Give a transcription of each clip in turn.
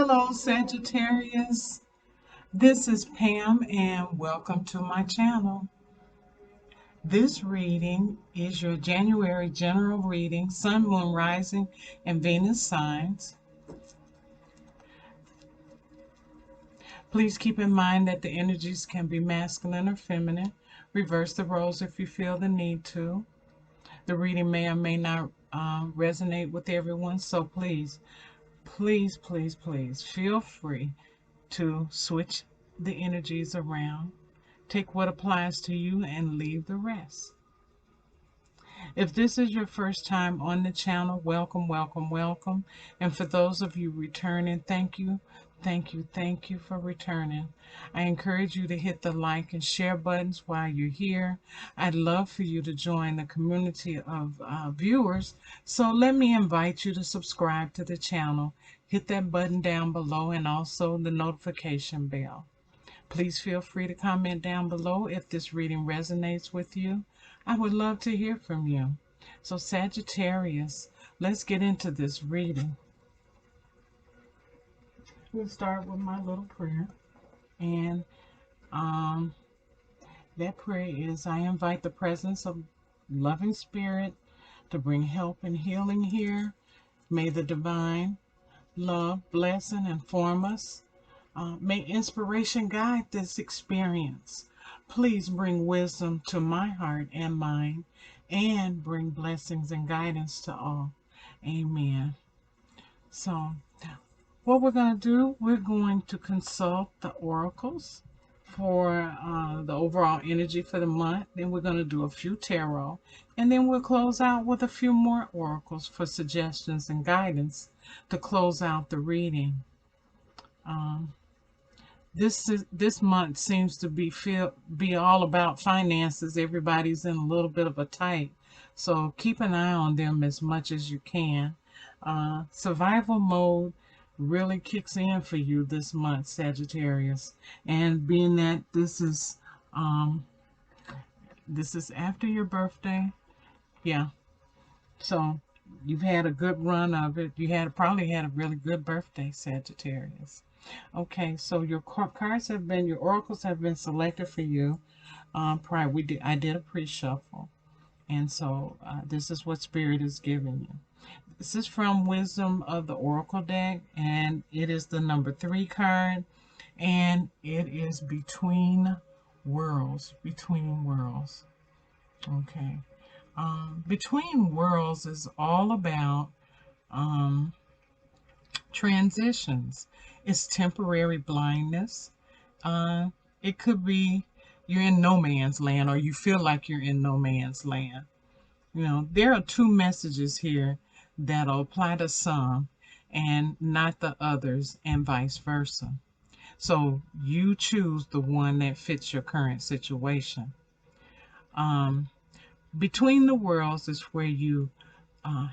Hello, Sagittarius. This is Pam, and welcome to my channel. This reading is your January general reading, Sun, Moon, Rising, and Venus signs. Please keep in mind that the energies can be masculine or feminine. Reverse the roles if you feel the need to. The reading may or may not resonate with everyone, so please feel free to switch the energies around. Take what applies to you and leave the rest. If this is your first time on the channel, welcome. And for those of you returning, thank you for returning. I encourage you to hit the like and share buttons while you're here. I'd love for you to join the community of viewers. So let me invite you to subscribe to the channel. Hit that button down below and also the notification bell. Please feel free to comment down below if this reading resonates with you. I would love to hear from you. So Sagittarius, let's get into this reading. We'll start with my little prayer. And that prayer is, I invite the presence of loving spirit to bring help and healing here. May the divine love, bless, and inform us. May inspiration guide this experience. Please bring wisdom to my heart and mind, and bring blessings and guidance to all. Amen. So, what we're going to do, we're going to consult the oracles for the overall energy for the month. Then we're going to do a few tarot, and then we'll close out with a few more oracles for suggestions and guidance to close out the reading. This month seems to be all about finances. Everybody's in a little bit of a tight, so keep an eye on them as much as you can. Survival mode really kicks in for you this month, Sagittarius, and being that this is after your birthday, yeah. So you've had a good run of it. You probably had a really good birthday, Sagittarius. Okay, so your oracles have been selected for you. I did a pre-shuffle, and so this is what Spirit is giving you. This is from Wisdom of the Oracle deck, and it is the number 3 card, and it is Between Worlds. Okay. Between Worlds is all about transitions. It's temporary blindness. It could be you're in no man's land, or you feel like you're in no man's land. You know, there are 2 messages here that'll apply to some and not the others, and vice versa. So you choose the one that fits your current situation. Between the worlds is where you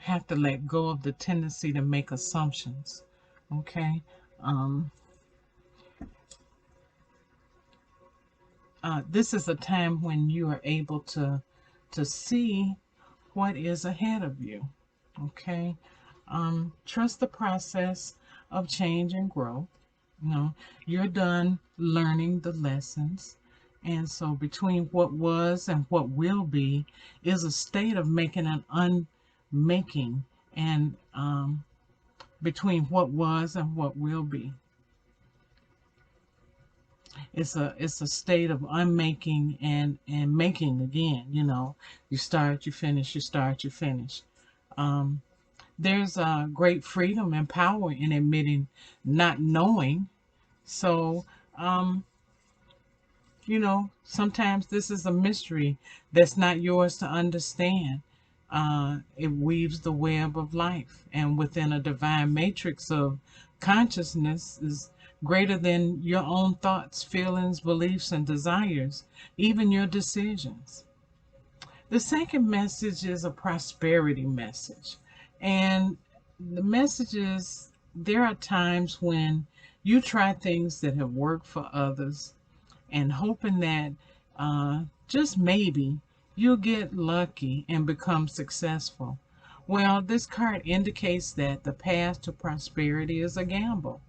have to let go of the tendency to make assumptions. Okay. This is a time when you are able to see what is ahead of you. Okay. Trust the process of change and growth. You know, you're done learning the lessons. And so between what was and what will be is a state of making an unmaking, and between what was and what will be. It's a state of unmaking and making again. You know, you start, you finish, you start, you finish. There's great freedom and power in admitting not knowing. So, you know, sometimes this is a mystery that's not yours to understand. It weaves the web of life, and within a divine matrix of consciousness is greater than your own thoughts, feelings, beliefs, and desires, even your decisions. The second message is a prosperity message. And the message is, there are times when you try things that have worked for others and hoping that just maybe you'll get lucky and become successful. Well, this card indicates that the path to prosperity is a gamble.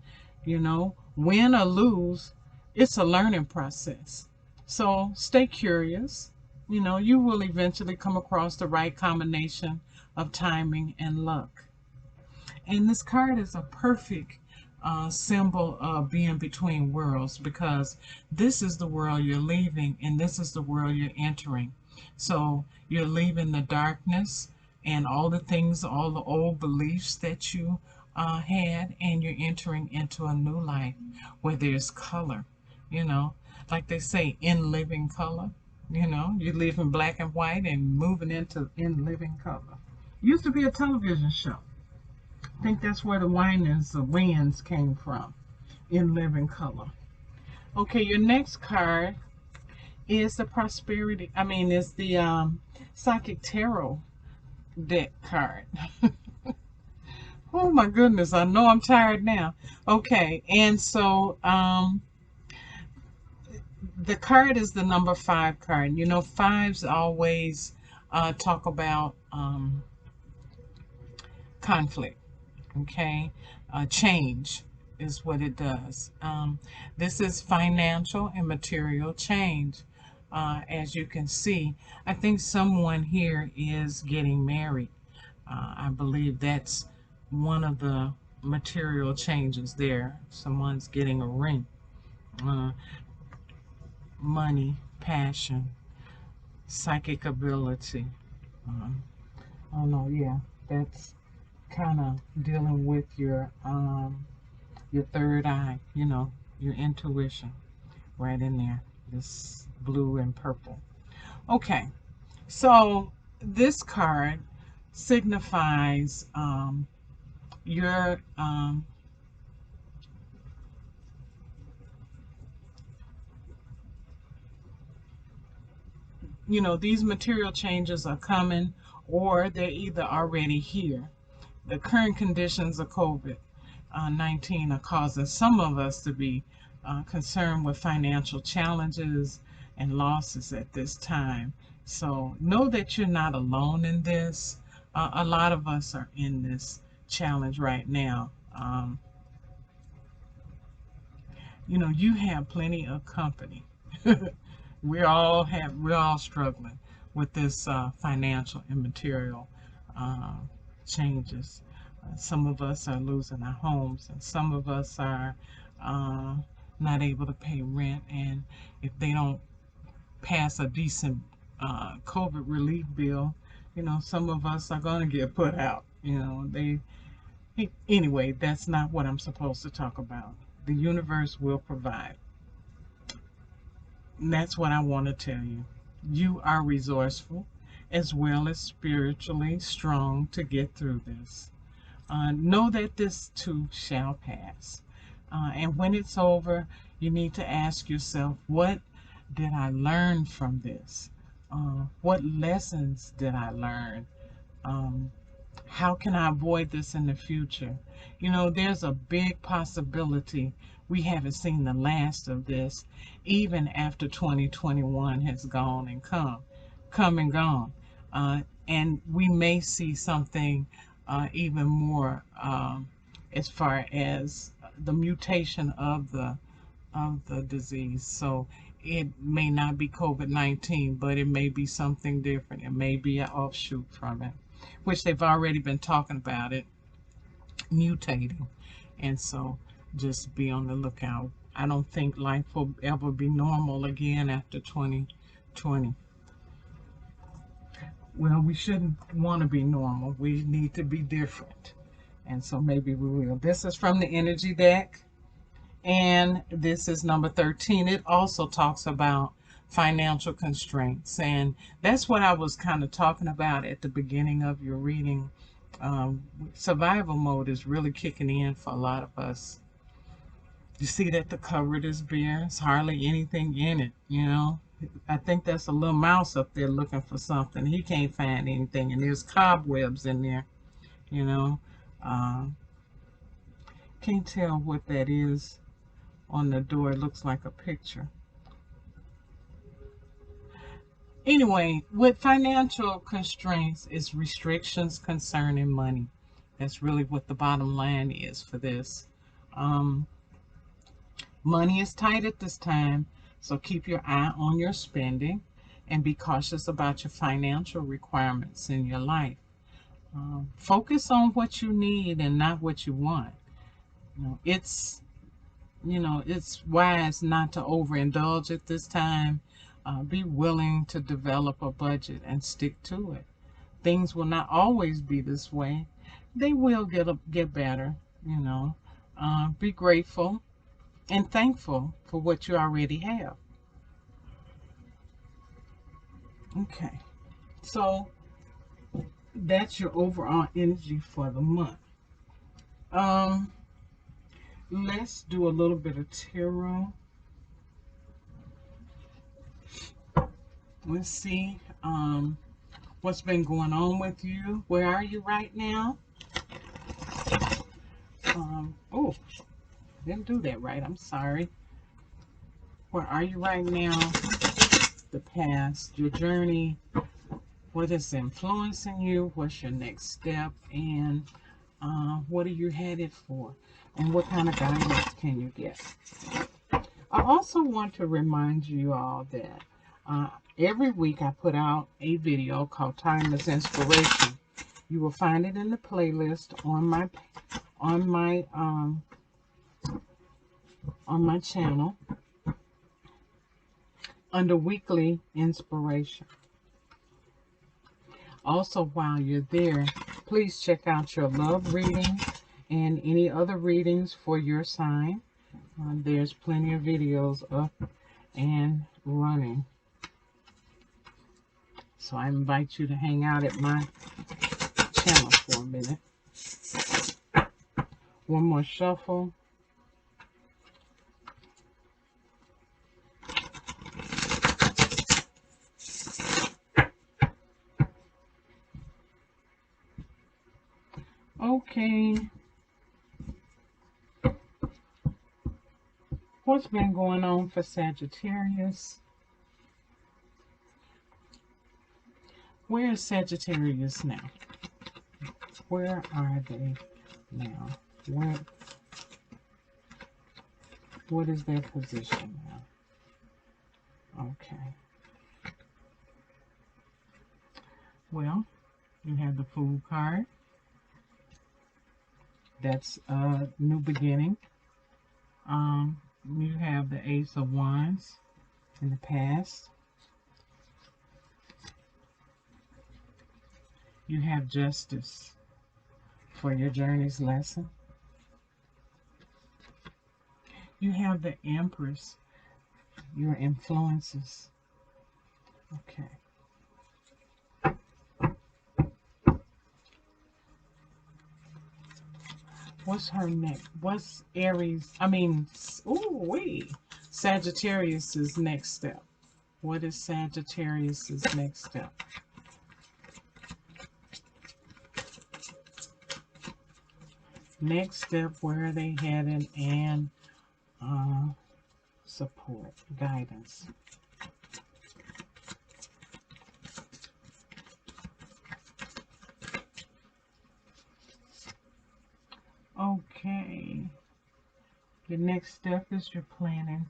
You know, win or lose, it's a learning process. So stay curious. You know, you will eventually come across the right combination of timing and luck. And this card is a perfect symbol of being between worlds, because this is the world you're leaving and this is the world you're entering. So you're leaving the darkness and all the things, all the old beliefs that you had, and you're entering into a new life where there's color. You know, like they say, in living color. You know, you're leaving black and white and moving into in living color. Used to be a television show. I think that's where the Wayans came from, in living color. Okay, your next card is the prosperity. I mean, it's the psychic tarot deck card. Oh my goodness, I know I'm tired now. Okay, and so the card is the number 5 card. You know, fives always talk about conflict. Okay, change is what it does. This is financial and material change. As you can see, I think someone here is getting married. I believe that's one of the material changes there. Someone's getting a ring. Uh, Money, passion, psychic ability. Oh no, yeah, that's kind of dealing with your third eye, you know, your intuition, right in there, this blue and purple. Okay, so this card signifies your you know, these material changes are coming, or they're either already here. The current conditions of COVID 19 are causing some of us to be concerned with financial challenges and losses at this time. So know that you're not alone in this. A lot of us are in this challenge right now. You know, you have plenty of company. We're all struggling with this financial and material uh, changes. Some of us are losing our homes, and some of us are uh, not able to pay rent. And if they don't pass a decent COVID relief bill, you know, some of us are going to get put out. You know, anyway, that's not what I'm supposed to talk about. The universe will provide. And that's what I want to tell you. You are resourceful as well as spiritually strong to get through this. Know that this too shall pass. And when it's over, you need to ask yourself, what did I learn from this? What lessons did I learn? Um, how can I avoid this in the future? You know, there's a big possibility we haven't seen the last of this, even after 2021 has gone and come and gone. And we may see something even more as far as the mutation of the disease. So it may not be COVID-19, but it may be something different. It may be an offshoot from it, which they've already been talking about it mutating. And so just be on the lookout. I don't think life will ever be normal again after 2020. Well, we shouldn't want to be normal. We need to be different. And so maybe we will. This is from the energy deck, and this is number 13. It also talks about financial constraints, and that's what I was kind of talking about at the beginning of your reading. Survival mode is really kicking in for a lot of us. You see that the cupboard is bare. There's hardly anything in it, you know. I think that's a little mouse up there looking for something. He can't find anything, and there's cobwebs in there, you know. Can't tell what that is on the door. It looks like a picture. Anyway, with financial constraints is restrictions concerning money. That's really what the bottom line is for this. Money is tight at this time, so keep your eye on your spending and be cautious about your financial requirements in your life. Focus on what you need and not what you want. It's it's wise not to overindulge at this time. Be willing to develop a budget and stick to it. Things will not always be this way. They will get better. Be grateful and thankful for what you already have. Okay, so that's your overall energy for the month. Um, let's do a little bit of tarot. Let's see what's been going on with you. Where are you right now? Oh, didn't do that right. I'm sorry. Where are you right now? The past, your journey, what is influencing you, what's your next step, and what are you headed for, and what kind of guidance can you get? I also want to remind you all that every week I put out a video called Timeless Inspiration. You will find it in the playlist on my channel under Weekly Inspiration. Also, while you're there, please check out your love reading and any other readings for your sign. There's plenty of videos up and running. So I invite you to hang out at my channel for a minute. One more shuffle. Okay. What's been going on for Sagittarius? Where is Sagittarius now? Where are they now? What is their position now? Okay. Well, you have the Fool card. That's a new beginning. You have the Ace of Wands in the past. You have Justice for your journey's lesson. You have the Empress, your influences. Okay. What's her next? What's Sagittarius's next step? What is Sagittarius's next step? Next step, where are they headed, and support, guidance. Okay. The next step is you're planning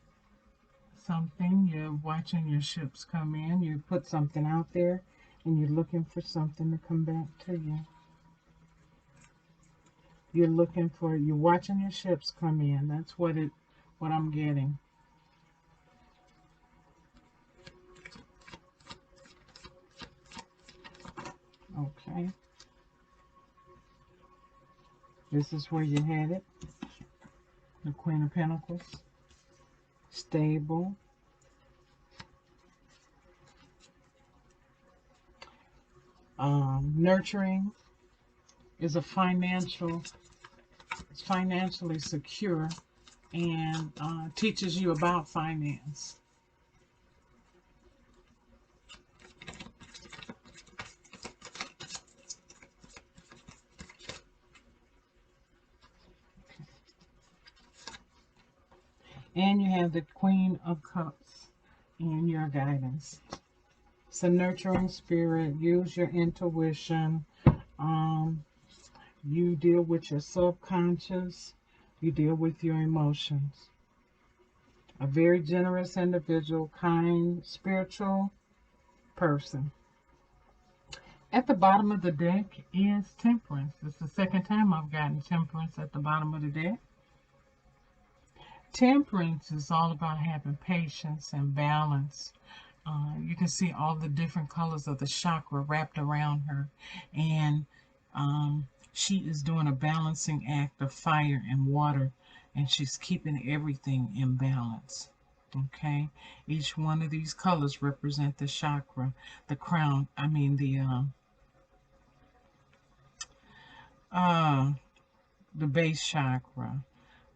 something. You're watching your ships come in. You put something out there, and you're looking for something to come back to you. You're watching your ships come in. That's what I'm getting. Okay. This is where you're headed. The Queen of Pentacles. Stable. Nurturing is it's financially secure and teaches you about finance. And you have the Queen of Cups in your guidance. It's a nurturing spirit. Use your intuition. You deal with your subconscious. You deal with your emotions. A very generous individual, kind, spiritual person. At the bottom of the deck is Temperance. This is the second time I've gotten Temperance at the bottom of the deck. Temperance is all about having patience and balance. You can see all the different colors of the chakra wrapped around her. And she is doing a balancing act of fire and water. And she's keeping everything in balance. Okay? Each one of these colors represent the chakra, the crown, the base chakra,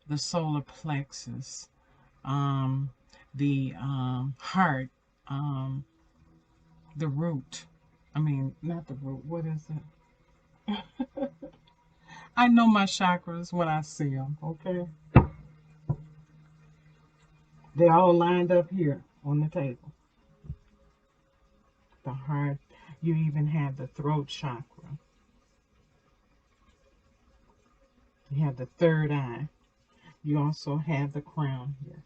the solar plexus, the heart, the root. Not the root. What is it? I know my chakras when I see them, okay? They're all lined up here on the table. The heart. You even have the throat chakra. You have the third eye. You also have the crown here.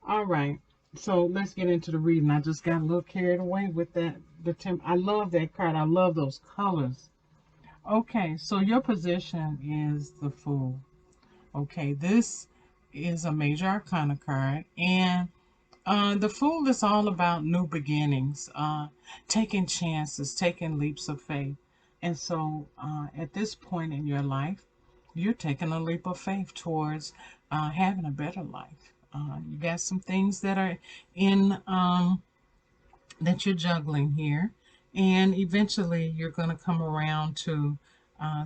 All right, so let's get into the reading. I just got a little carried away with that. I love that card. I love those colors. Okay, so your position is the Fool. Okay, this is a major arcana card, and the Fool is all about new beginnings, taking chances, taking leaps of faith. And so at this point in your life, you're taking a leap of faith towards having a better life. You got some things that are in that you're juggling here, and eventually you're going to come around to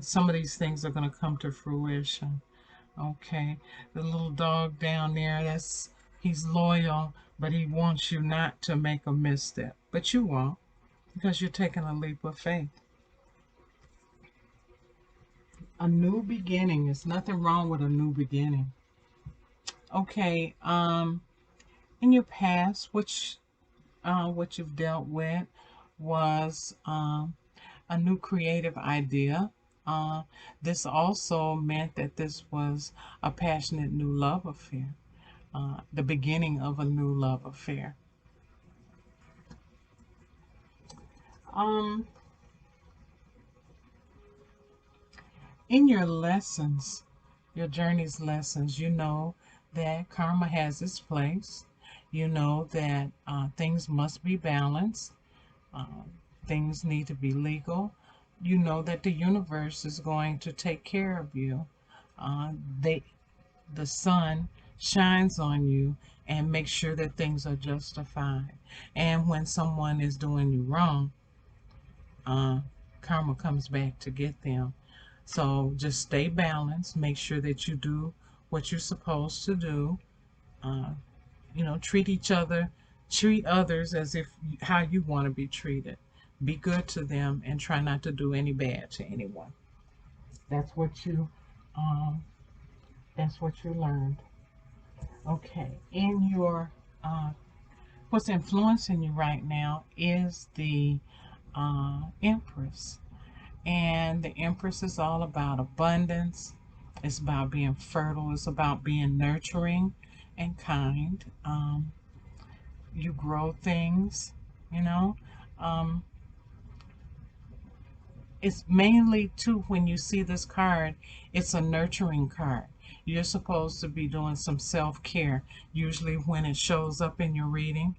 some of these things are going to come to fruition. Okay, the little dog down there, he's loyal, but he wants you not to make a misstep. But you won't, because you're taking a leap of faith. A new beginning. There's nothing wrong with a new beginning. Okay, in your past, what you've dealt with was a new creative idea. This also meant that this was a passionate new love affair, the beginning of a new love affair. In your lessons, your journey's lessons, you know that karma has its place. You know that things must be balanced. Things need to be legal. You know that the universe is going to take care of you. The sun shines on you and makes sure that things are justified. And when someone is doing you wrong, karma comes back to get them. So just stay balanced. Make sure that you do what you're supposed to do. Treat others as if how you want to be treated. Be good to them and try not to do any bad to anyone. That's what you learned. Okay. In your what's influencing you right now is the Empress. And the Empress is all about abundance. It's about being fertile. It's about being nurturing and kind. You grow things, you know. It's mainly, too, when you see this card, it's a nurturing card. You're supposed to be doing some self-care. Usually when it shows up in your reading,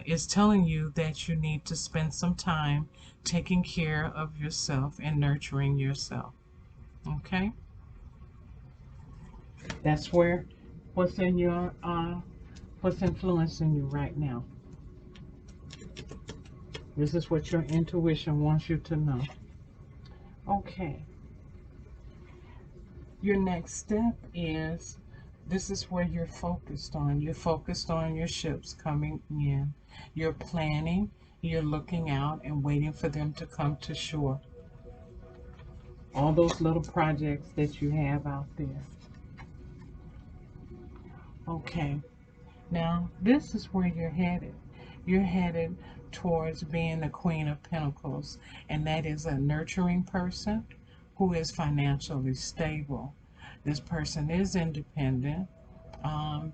it's telling you that you need to spend some time taking care of yourself and nurturing yourself. Okay? That's what's in your what's influencing you right now. This is what your intuition wants you to know. Okay. Your next step is, this is where you're focused on. You're focused on your ships coming in. You're planning, you're looking out and waiting for them to come to shore. All those little projects that you have out there. Okay. Now, this is where you're headed. You're headed towards being the Queen of Pentacles, and that is a nurturing person, who is financially stable. This person is independent, um,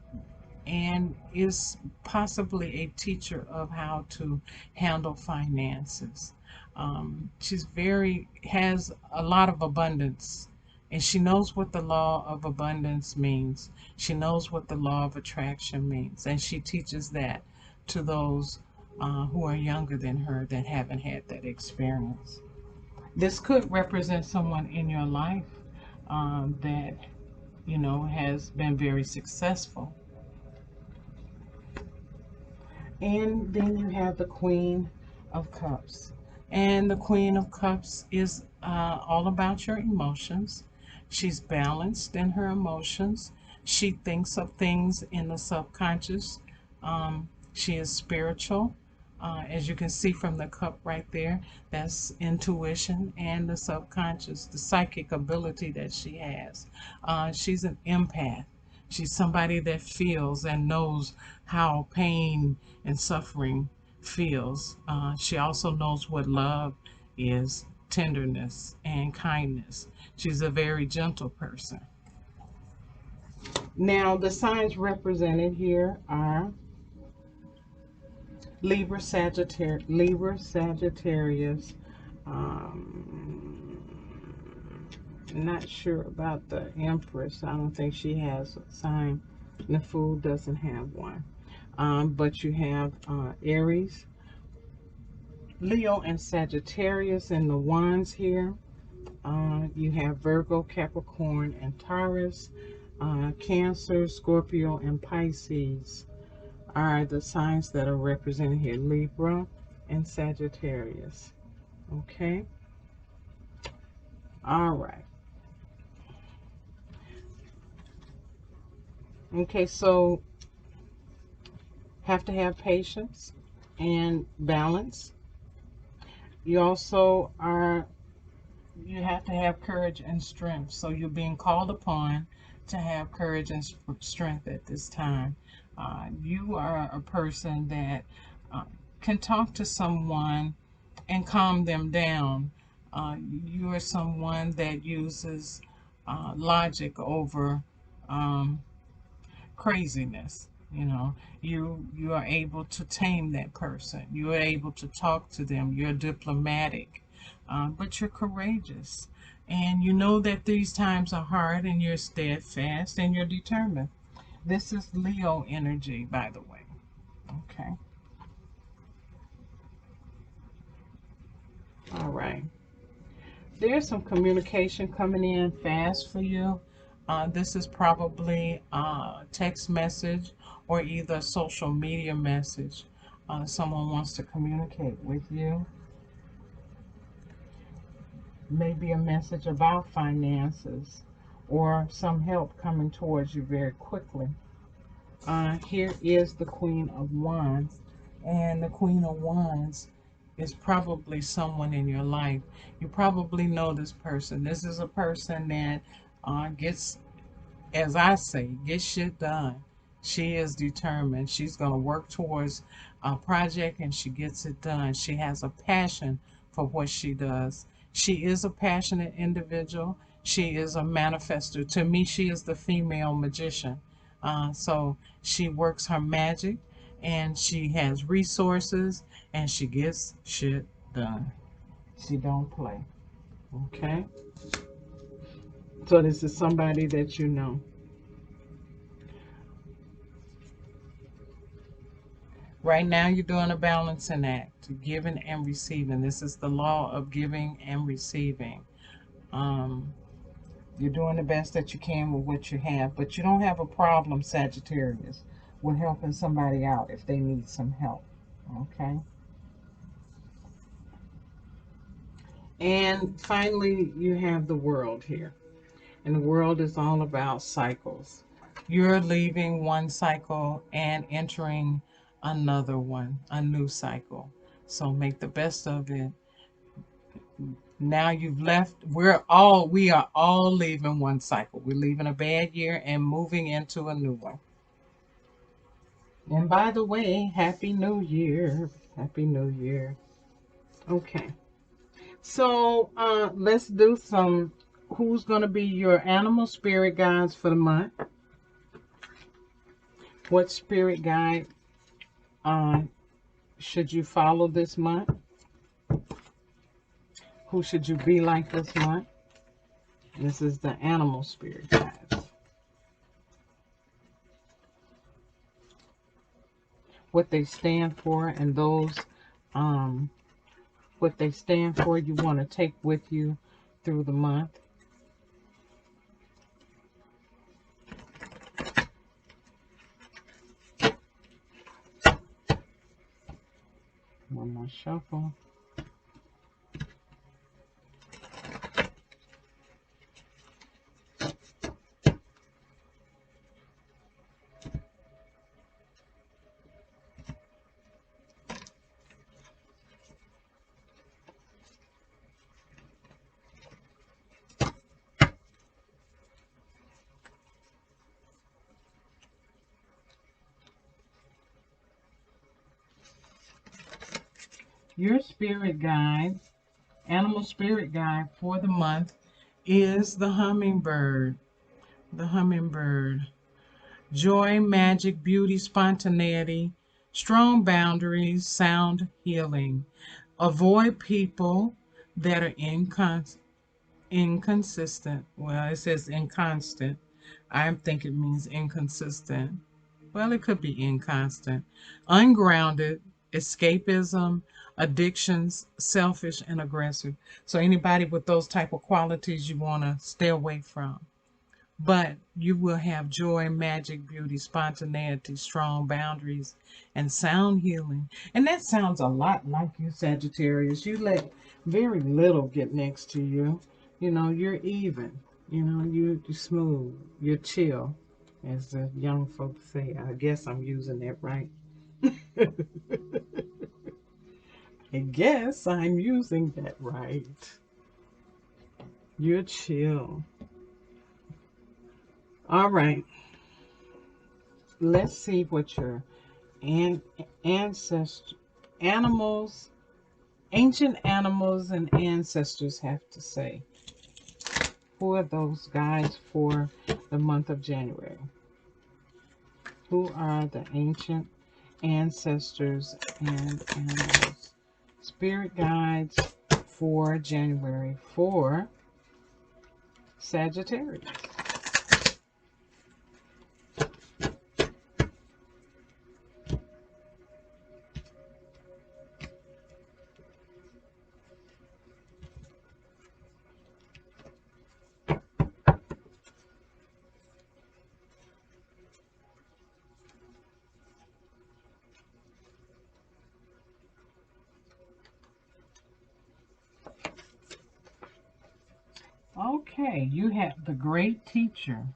and is possibly a teacher of how to handle finances. Has a lot of abundance, and she knows what the law of abundance means. She knows what the law of attraction means, and she teaches that to those who are younger than her that haven't had that experience. This could represent someone in your life that has been very successful. And then you have the Queen of Cups. And the Queen of Cups is all about your emotions. She's balanced in her emotions. She thinks of things in the subconscious. She is spiritual. As you can see from the cup right there, that's intuition and the subconscious, the psychic ability that she has. She's an empath. She's somebody that feels and knows how pain and suffering feels. She also knows what love is, tenderness and kindness. She's a very gentle person. Now, the signs represented here are Libra, Sagittarius. Not sure about the Empress. I don't think she has a sign. The Fool doesn't have one. But you have Aries, Leo, and Sagittarius in the wands here. You have Virgo, Capricorn, and Taurus. Cancer, Scorpio, and Pisces are the signs that are represented here. Libra and Sagittarius. Okay. All right. Okay, so have to have patience and balance. You also you have to have courage and strength. So you're being called upon to have courage and strength at this time. You are a person that can talk to someone and calm them down. You are someone that uses logic over craziness. You are able to tame that person. You are able to talk to them. You're diplomatic, but you're courageous, and you know that these times are hard, and you're steadfast and you're determined. This is Leo energy, by the way. Okay. All right. There's some communication coming in fast for you. This is probably a text message or either a social media message. Someone wants to communicate with you. Maybe a message about finances or some help coming towards you very quickly. Here is the Queen of Wands, and the Queen of Wands is probably someone in your life. You probably know this person. This is a person that gets, as I say, get shit done. She is determined. She's going to work towards a project and she gets it done. She has a passion for what she does. She is a passionate individual. She is a manifester. To me, she is the female magician. So she works her magic and she has resources and she gets shit done. She don't play. Okay? So this is somebody that you know. Right now you're doing a balancing act, giving and receiving. This is the law of giving and receiving. You're doing the best that you can with what you have, but you don't have a problem, Sagittarius, with helping somebody out if they need some help. Okay? And finally, you have the World here. And the World is all about cycles. You're leaving one cycle and entering another one, a new cycle. So make the best of it. Now you've left, we are all leaving one cycle. We're leaving a bad year and moving into a new one. And by the way, Happy New Year. Happy New Year. Okay. So let's do some who's going to be your animal spirit guides for the month? What spirit guide should you follow this month? Who should you be like this month? This is the animal spirit guides. What they stand for, and those what they stand for you want to take with you through the month. One more shuffle. Your spirit guide, animal spirit guide for the month is the hummingbird. The hummingbird. Joy, magic, beauty, spontaneity, strong boundaries, sound healing. Avoid people that are inconsistent. Well, it says inconstant. I think it means inconsistent. Well, it could be inconstant. Ungrounded, escapism, addictions, selfish, and aggressive. So anybody with those type of qualities you want to stay away from. But you will have joy, magic, beauty, spontaneity, strong boundaries, and sound healing. And that sounds a lot like you, Sagittarius. You let very little get next to you. You know, you're even. You know, you're smooth. You're chill, as the young folks say. I guess I'm using that right. I guess I'm using that right. You're chill. All right. Let's see what your ancestor animals, ancient animals and ancestors have to say. Who are those guys for the month of January? Who are the ancient ancestors and animals? Spirit guides for January for Sagittarius. Okay, you have the great teacher.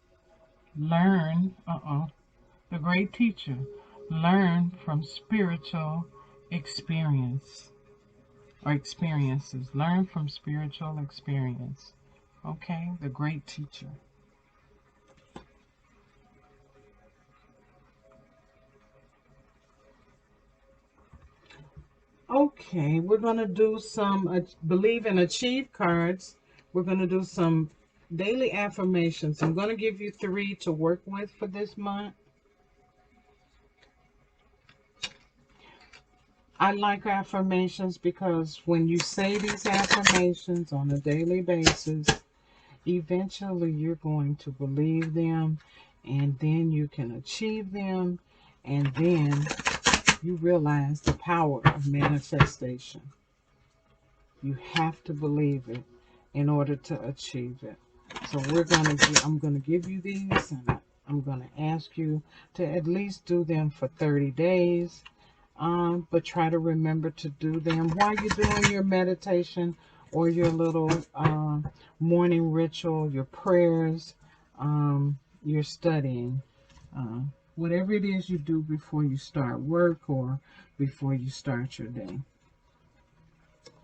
Learn, the great teacher. Learn from spiritual experience or experiences. Learn from spiritual experience. Okay, the great teacher. Okay, we're going to do some believe and achieve cards. We're going to do some daily affirmations. I'm going to give you 3 to work with for this month. I like affirmations because when you say these affirmations on a daily basis, eventually you're going to believe them, and then you can achieve them, and then you realize the power of manifestation. You have to believe it in order to achieve it. So I'm going to give you these, and I'm going to ask you to at least do them for 30 days. But try to remember to do them while you're doing your meditation or your little morning ritual, your prayers, your studying. Whatever it is you do before you start work or before you start your day.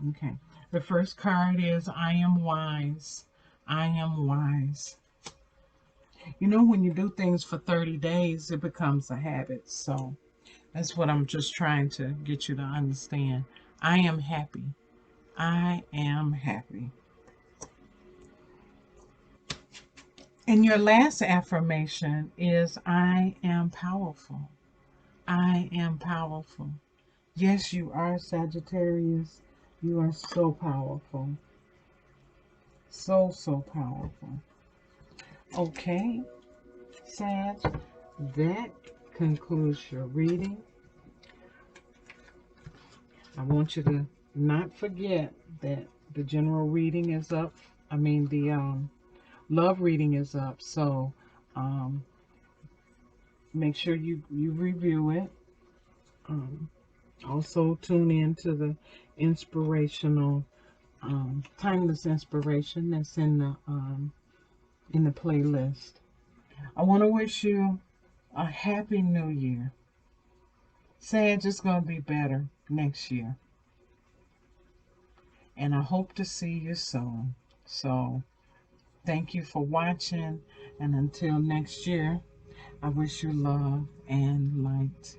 Okay. The first card is I am wise. I am wise. You know, when you do things for 30 days, it becomes a habit. So that's what I'm just trying to get you to understand. I am happy. I am happy. And your last affirmation is I am powerful. I am powerful. Yes, you are, Sagittarius. You are so powerful. So, so powerful. Okay, Sag, that concludes your reading. I want you to not forget that the general reading is up. I mean, the love reading is up. So um, make sure you review it. Um, also, tune in to the inspirational, timeless inspiration that's in the playlist. I want to wish you a happy new year. Sag, it's going to be better next year. And I hope to see you soon. So, thank you for watching. And until next year, I wish you love and light.